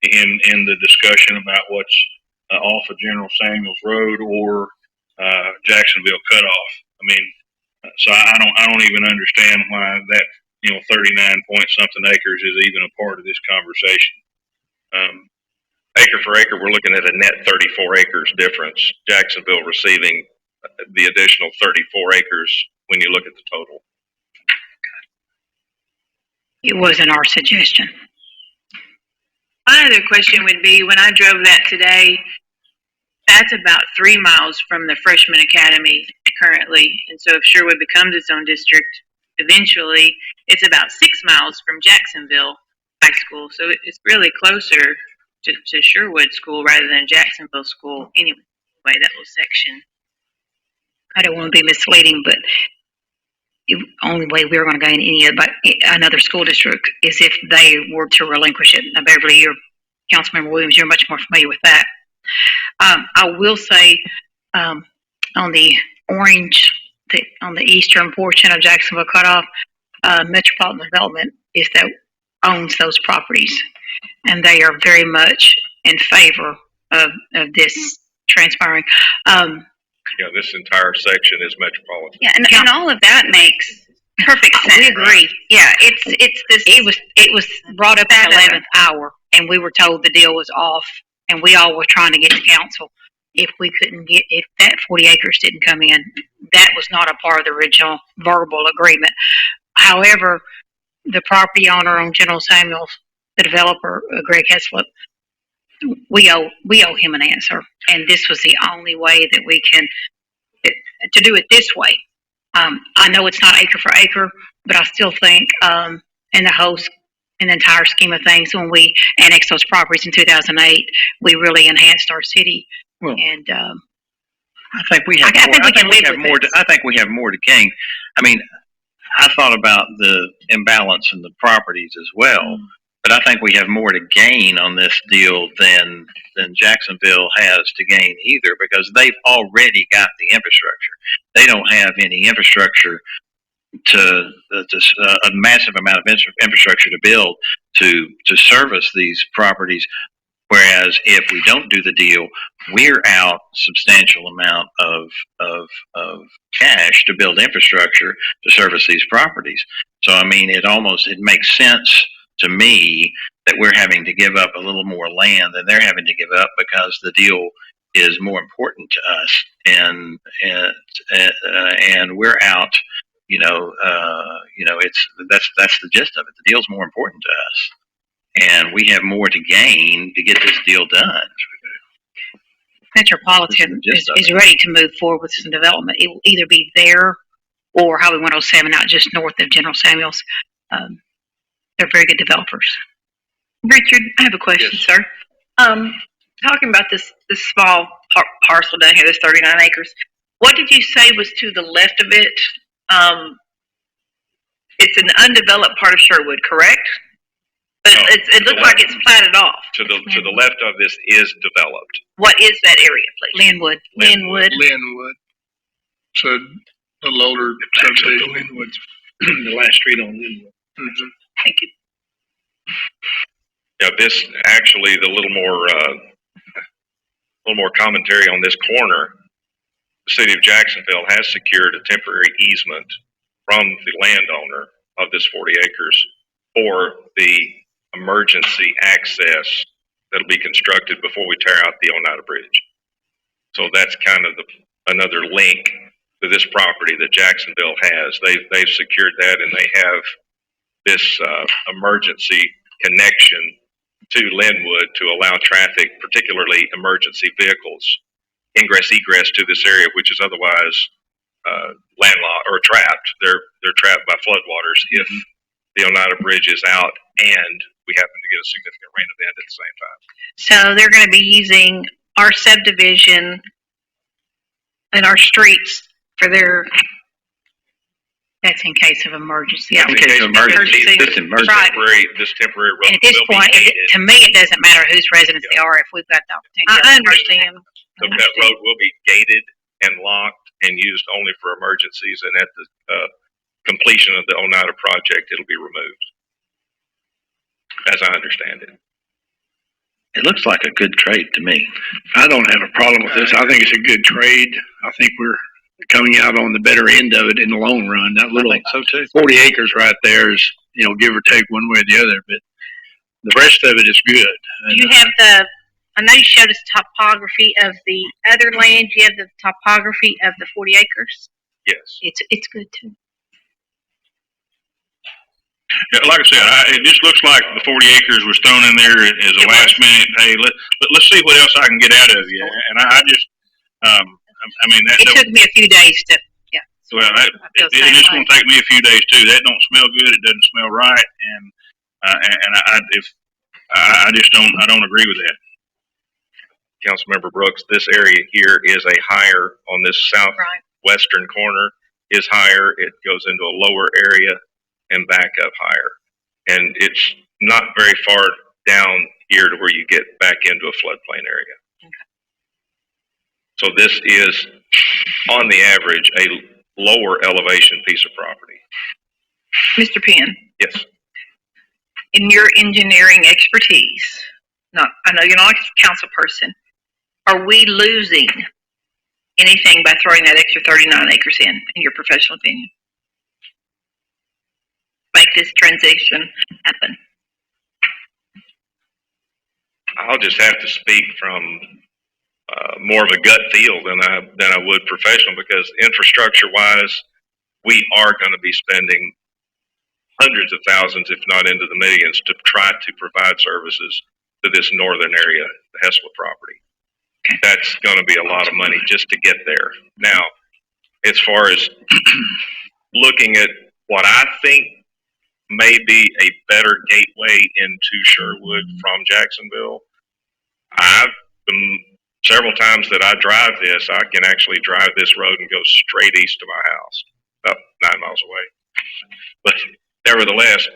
[SPEAKER 9] in the discussion about what's off of General Samuels Road or Jacksonville Cutoff. I mean, so I don't even understand why that 39 point something acres is even a part of this conversation.
[SPEAKER 10] Acre for acre, we're looking at a net 34 acres difference. Jacksonville receiving the additional 34 acres when you look at the total.
[SPEAKER 1] It wasn't our suggestion.
[SPEAKER 11] My other question would be, when I drove that today, that's about 3 miles from the Freshman Academy currently. And so if Sherwood becomes its own district, eventually, it's about 6 miles from Jacksonville High School. So it's really closer to Sherwood School rather than Jacksonville School anyway, that little section.
[SPEAKER 1] I don't want to be misleading, but the only way we're going to gain another school district is if they were to relinquish it. Now, Beverly, Councilmember Williams, you're much more familiar with that. I will say on the on the eastern portion of Jacksonville Cutoff, Metropolitan Development owns those properties, and they are very much in favor of this transpiring.
[SPEAKER 10] This entire section is metropolitan.
[SPEAKER 8] Yeah, and all of that makes perfect sense.
[SPEAKER 1] We agree. Yeah, it's this. It was brought up at the 11th hour, and we were told the deal was off and we all were trying to get to council. If that 40 acres didn't come in, that was not a part of the original verbal agreement. However, the property owner on General Samuels, the developer, Greg Heslop, we owe him an answer, and this was the only way that we can to do it this way. I know it's not acre for acre, but I still think in the entire scheme of things, when we annexed those properties in 2008, we really enhanced our city.
[SPEAKER 5] Well,
[SPEAKER 1] and
[SPEAKER 5] I think we have. I think we have more to gain. I mean, I thought about the imbalance in the properties as well, but I think we have more to gain on this deal than Jacksonville has to gain either, because they've already got the infrastructure. They don't have any infrastructure to a massive amount of infrastructure to build to service these properties. Whereas if we don't do the deal, we're out substantial amount of cash to build infrastructure to service these properties. So I mean, it makes sense to me that we're having to give up a little more land than they're having to give up, because the deal is more important to us, and we're out. That's the gist of it. The deal's more important to us, and we have more to gain to get this deal done.
[SPEAKER 1] Metropolitan is ready to move forward with some development. It will either be there or Highway 107 out just north of General Samuels. They're very good developers.
[SPEAKER 11] Richard, I have a question,
[SPEAKER 10] Yes.
[SPEAKER 11] sir. Talking about this small parcel down here, this 39 acres. What did you say was to the left of it? It's an undeveloped part of Sherwood, correct? But
[SPEAKER 10] No,
[SPEAKER 11] it looks like it's platted off.
[SPEAKER 10] To the left of this is developed.
[SPEAKER 11] What is that area, please?
[SPEAKER 1] Linwood.
[SPEAKER 2] Linwood. So a little older subdivision. Linwood's the last street on Linwood.
[SPEAKER 11] Mm-hmm. Thank you.
[SPEAKER 10] Yeah, this actually the little more commentary on this corner. The city of Jacksonville has secured a temporary easement from the landowner of this 40 acres for the emergency access that'll be constructed before we tear out the Oneida Bridge. So that's kind of another link to this property that Jacksonville has. They've secured that, and they have this emergency connection to Linwood to allow traffic, particularly emergency vehicles, egress to this area, which is otherwise landlocked or trapped. They're trapped by floodwaters if the Oneida Bridge is out and we happen to get a significant rain event at the same time.
[SPEAKER 1] So they're going to be using our subdivision and our streets for their. That's in case of emergency.
[SPEAKER 5] In case of emergency. This
[SPEAKER 1] Right.
[SPEAKER 10] This temporary road
[SPEAKER 1] And at this
[SPEAKER 10] will
[SPEAKER 1] point,
[SPEAKER 10] be gated.
[SPEAKER 1] to me, it doesn't matter whose residents they are if we've got the opportunity.
[SPEAKER 11] I understand.
[SPEAKER 10] That road will be gated and locked and used only for emergencies, and at the completion of the Oneida project, it'll be removed, as I understand it.
[SPEAKER 5] It looks like a good trade to me.
[SPEAKER 2] I don't have a problem with this. I think it's a good trade. I think we're coming out on the better end of it in the long run. That little
[SPEAKER 5] I think so too.
[SPEAKER 2] 40 acres right there is, give or take one way or the other, but the rest of it is good.
[SPEAKER 1] Do you have I know you showed us topography of the other land. Do you have the topography of the 40 acres?
[SPEAKER 10] Yes.
[SPEAKER 1] It's good too.
[SPEAKER 9] Yeah, like I said, it just looks like the 40 acres was thrown in there as a last minute. Hey, let's see what else I can get out of you. And I just, I mean, that
[SPEAKER 1] It took me a few days to. Yeah.
[SPEAKER 9] Well, it's going to take me a few days too. That don't smell good. It doesn't smell right, and I just don't agree with that.
[SPEAKER 10] Councilmember Brooks, this area here is a higher on this southwestern corner is higher. It goes into a lower area and back up higher. And it's not very far down here to where you get back into a floodplain area. Okay. So this is, on the average, a lower elevation piece of property.
[SPEAKER 11] Mr. Penn.
[SPEAKER 10] Yes.
[SPEAKER 11] In your engineering expertise, I know you're not a council person, are we losing anything by throwing that extra 39 acres in your professional opinion? Make this transition happen.
[SPEAKER 10] I'll just have to speak from more of a gut feel than I would professional, because infrastructure wise, we are going to be spending hundreds of thousands, if not into the millions, to try to provide services to this northern area, the Hessler property. That's going to be a lot of money just to get there. Now, as far as looking at what I think may be a better gateway into Sherwood from Jacksonville, several times that I drive this, I can actually drive this road and go straight east of my house, about 9 miles away. But nevertheless,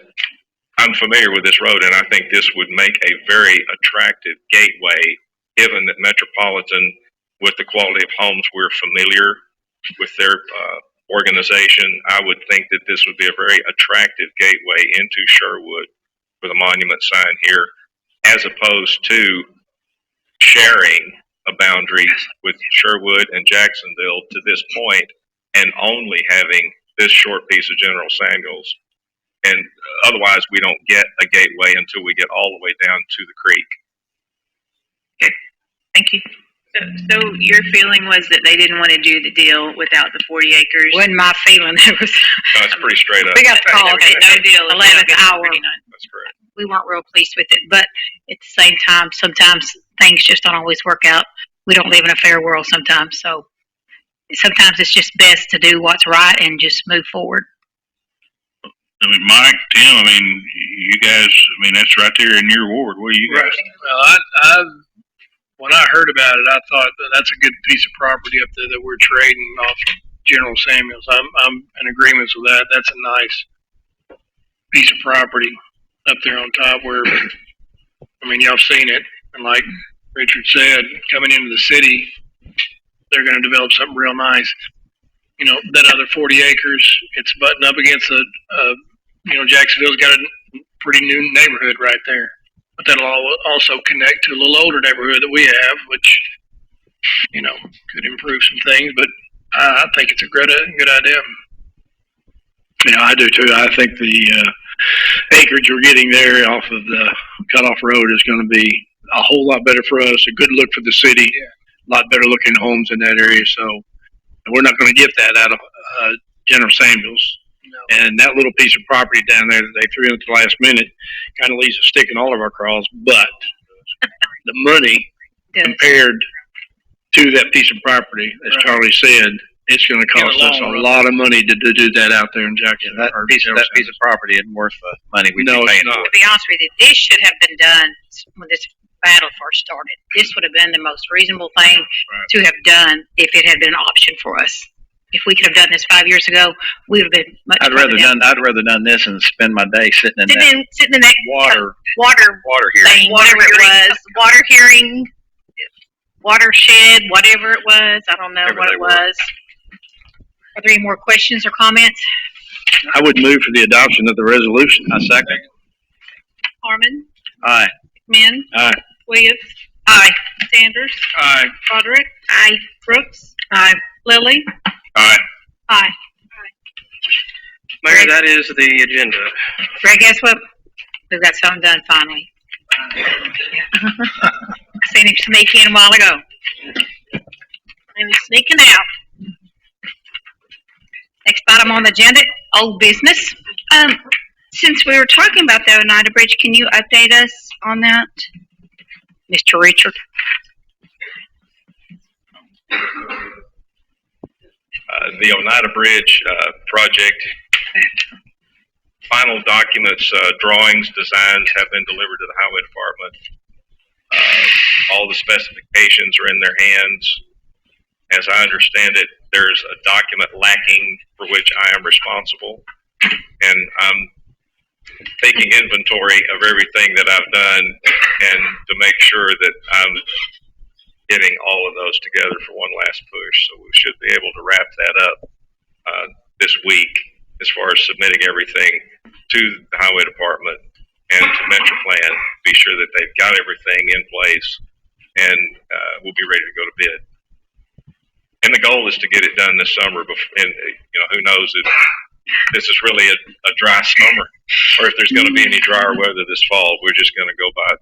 [SPEAKER 10] I'm familiar with this road, and I think this would make a very attractive gateway, given that Metropolitan, with the Quality of Homes, we're familiar with their organization. I would think that this would be a very attractive gateway into Sherwood with a monument sign here, as opposed to sharing a boundary with Sherwood and Jacksonville to this point and only having this short piece of General Samuels. And otherwise, we don't get a gateway until we get all the way down to the creek.
[SPEAKER 11] Okay, thank you. So your feeling was that they didn't want to do the deal without the 40 acres?
[SPEAKER 8] Wasn't my feeling. It was.
[SPEAKER 10] No, it's pretty straight up.
[SPEAKER 8] We got the call.
[SPEAKER 11] Okay, no deal.
[SPEAKER 8] 11th hour.
[SPEAKER 10] That's correct.
[SPEAKER 12] We weren't real pleased with it, but at the same time, sometimes things just don't always work out. We don't live in a fair world sometimes, so sometimes it's just best to do what's right and just move forward.
[SPEAKER 9] I mean, Mike, Tim, I mean, you guys, I mean, that's right there in your ward. What do you guys think?
[SPEAKER 2] Well, when I heard about it, I thought that's a good piece of property up there that we're trading off General Samuels. I'm in agreement with that. That's a nice piece of property up there on top where, I mean, y'all seen it. And like Richard said, coming into the city, they're going to develop something real nice. You know, that other 40 acres, it's buttoned up against Jacksonville's got a pretty new neighborhood right there. But that'll also connect to a little older neighborhood that we have, which, could improve some things. But I think it's a good idea.
[SPEAKER 13] Yeah, I do too. I think the acreage we're getting there off of the cutoff road is going to be a whole lot better for us, a good look for the city, a lot better looking homes in that area. So we're not going to get that out of General Samuels. No. And that little piece of property down there that they threw in at the last minute kind of leaves a stick in all of our craws. But the money compared to that piece of property, as Charlie said, it's going to cost us a lot of money to do that out there in Jackson.
[SPEAKER 5] That piece of property isn't worth the money we'd be paying for.
[SPEAKER 12] To be honest with you, this should have been done when this battle first started. This would have been the most reasonable thing to have done if it had been an option for us. If we could have done this 5 years ago, we would have been much.
[SPEAKER 5] I'd rather done this and spend my day sitting in that water hearing,
[SPEAKER 12] whatever it was, water hearing, watershed, whatever it was. I don't know what it was. Are there any more questions or comments?
[SPEAKER 13] I would move for the adoption of the resolution.
[SPEAKER 5] I second.
[SPEAKER 12] Harmon.
[SPEAKER 5] Aye.
[SPEAKER 12] McMahon.
[SPEAKER 13] Aye.
[SPEAKER 12] Williams. Aye. Sanders.
[SPEAKER 2] Aye.
[SPEAKER 12] Broderick. Aye. Brooks. Aye. Lilly.
[SPEAKER 9] Aye.
[SPEAKER 12] Aye.
[SPEAKER 6] Mayor, that is the agenda.
[SPEAKER 12] Greg, guess what? We've got something done finally. Yeah. I seen him sneak in a while ago. He was sneaking out. Next item on the agenda, old business.
[SPEAKER 8] Since we were talking about the Oneida Bridge, can you update us on that?
[SPEAKER 12] Mr. Richard.
[SPEAKER 10] The Oneida Bridge project, final documents, drawings, designs have been delivered to the Highway Department. All the specifications are in their hands. As I understand it, there's a document lacking for which I am responsible, and I'm taking inventory of everything that I've done and to make sure that I'm getting all of those together for one last push. So we should be able to wrap that up this week as far as submitting everything to the Highway Department and to MetroPlan, be sure that they've got everything in place, and we'll be ready to go to bid. And the goal is to get it done this summer. And who knows if this is really a dry summer, or if there's going to be any drier weather this fall. We're just going to go by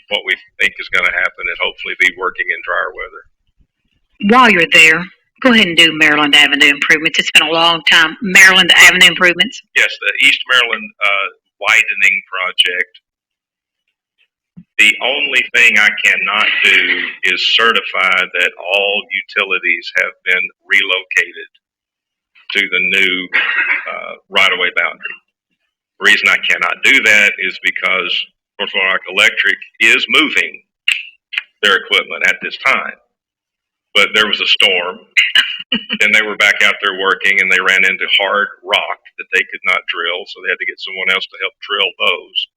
[SPEAKER 10] what we think is going to happen and hopefully be working in drier weather.
[SPEAKER 12] While you're there, go ahead and do Maryland Avenue improvements. It's been a long time. Maryland Avenue improvements.
[SPEAKER 10] Yes, the East Maryland widening project. The only thing I cannot do is certify that all utilities have been relocated to the new right-of-way boundary. The reason I cannot do that is because North Little Electric is moving their equipment at this time. But there was a storm, and they were back out there working, and they ran into hard rock that they could not drill, so they had to get someone else to help drill those.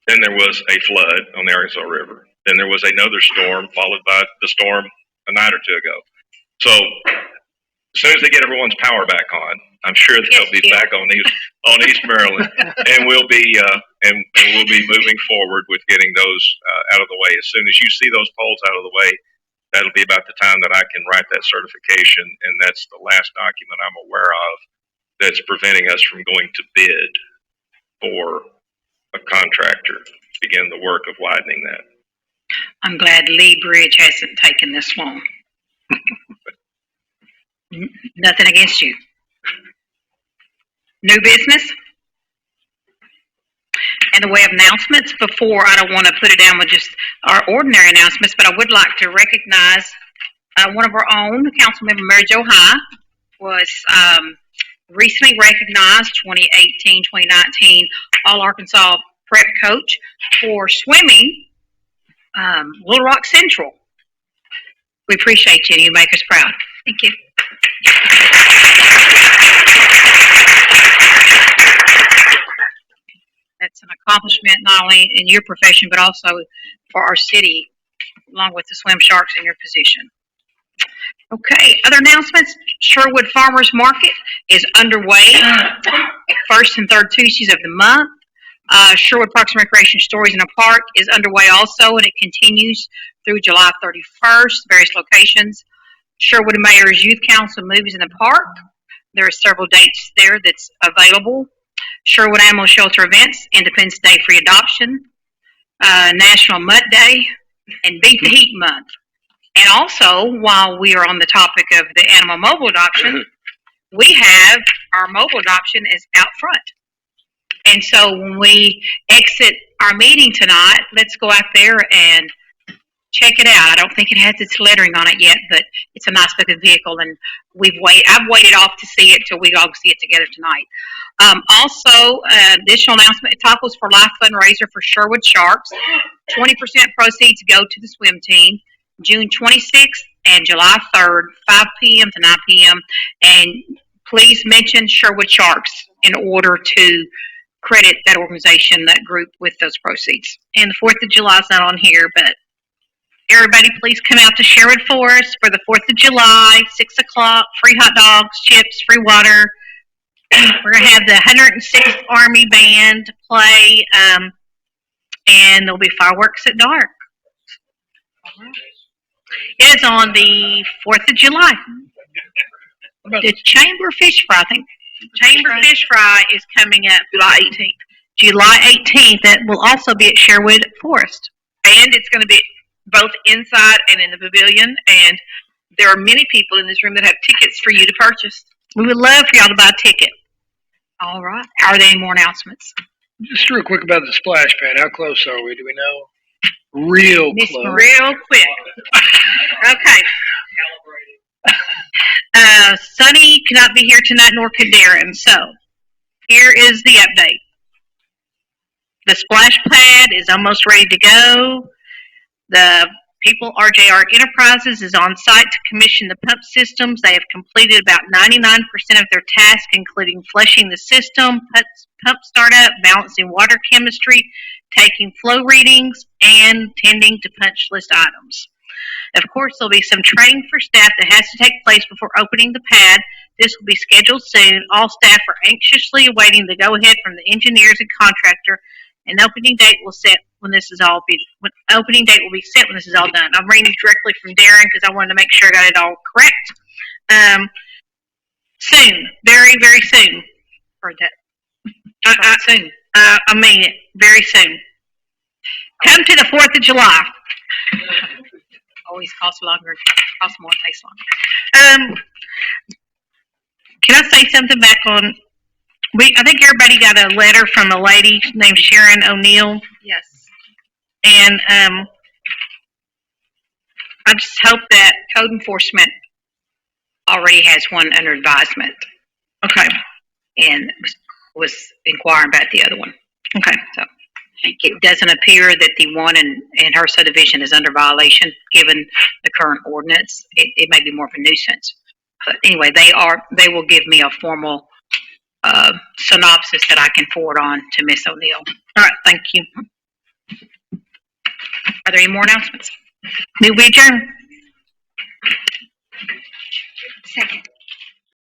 [SPEAKER 10] Then there was a flood on the Arkansas River. Then there was another storm, followed by the storm a night or two ago. So as soon as they get everyone's power back on, I'm sure they'll be back on East Maryland, and we'll be moving forward with getting those out of the way. As soon as you see those poles out of the way, that'll be about the time that I can write that certification, and that's the last document I'm aware of that's preventing us from going to bid for a contractor to begin the work of widening that.
[SPEAKER 12] I'm glad Lee Bridge hasn't taken this long. Nothing against you. New business? In the way of announcements, before, I don't want to put it down with just our ordinary announcements, but I would like to recognize one of our own, Councilmember Mary Jo High, was recently recognized 2018-2019 All Arkansas Prep Coach for swimming, Little Rock Central. We appreciate you, and you make us proud. Thank you. That's an accomplishment not only in your profession, but also for our city, along with the Swim Sharks in your position. Okay, other announcements. Sherwood Farmers Market is underway, first and third Tuesdays of the month. Sherwood Parks and Recreation Stories in a Park is underway also, and it continues through July 31st, various locations. Sherwood Mayor's Youth Council Movies in the Park. There are several dates there that's available. Sherwood Animal Shelter Events, Independence Day Free Adoption, National Mutt Day, and Beat the Heat Month. And also, while we are on the topic of the animal mobile adoption, we have our mobile adoption is out front. And so when we exit our meeting tonight, let's go out there and check it out. I don't think it has its lettering on it yet, but it's a nice looking vehicle, and I've waited off to see it till we all see it together tonight. Also, additional announcement: Tacos for Life fundraiser for Sherwood Sharks. 20% proceeds go to the swim team. June 26th and July 3rd, 5 p.m. to 9 p.m. And please mention Sherwood Sharks in order to credit that organization, that group, with those proceeds. And the 4th of July is not on here, but everybody please come out to Sherwood Forest for the 4th of July, 6 o'clock, free hot dogs, chips, free water. We're going to have the 106th Army Band play, and there'll be fireworks at dark. It is on the 4th of July. The Chamber Fish Fry, I think. Chamber Fish Fry is coming up July 18th. July 18th. That will also be at Sherwood Forest.
[SPEAKER 11] And it's going to be both inside and in the pavilion. And there are many people in this room that have tickets for you to purchase.
[SPEAKER 12] We would love for y'all to buy a ticket. All right. Are there any more announcements?
[SPEAKER 13] Just real quick about the splash pad. How close are we? Do we know? Real close.
[SPEAKER 11] Real quick. Okay.
[SPEAKER 12] Sonny cannot be here tonight, nor could Darren. So, here is the update. The splash pad is almost ready to go. The people, RJR Enterprises, is on site to commission the pump systems. They have completed about 99% of their task, including flushing the system, pump startup, balancing water chemistry, taking flow readings, and tending to punch list items. Of course, there'll be some training for staff that has to take place before opening the pad. This will be scheduled soon. All staff are anxiously awaiting the go-ahead from the engineers and contractor. An opening date will set when this is all opening date will be set when this is all done. I'm reading directly from Darren because I wanted to make sure I got it all correct. Soon, very, very soon. Heard that. Soon. I mean it. Very soon.
[SPEAKER 1] Come to the 4th of July.
[SPEAKER 12] Always costs longer, costs more, takes longer.
[SPEAKER 1] Can I say something back on? I think everybody got a letter from a lady named Sharon O'Neill,
[SPEAKER 8] Yes.
[SPEAKER 1] and I just hope that.
[SPEAKER 12] Code enforcement already has one under advisement
[SPEAKER 1] Okay.
[SPEAKER 12] and was inquiring about the other one.
[SPEAKER 1] Okay.
[SPEAKER 12] So it doesn't appear that the one in her subdivision is under violation given the current ordinance. It may be more of a nuisance. But anyway, they will give me a formal synopsis that I can forward on to Miss O'Neill.
[SPEAKER 1] All right. Thank you.
[SPEAKER 12] Are there any more announcements?
[SPEAKER 1] Move we adjourn.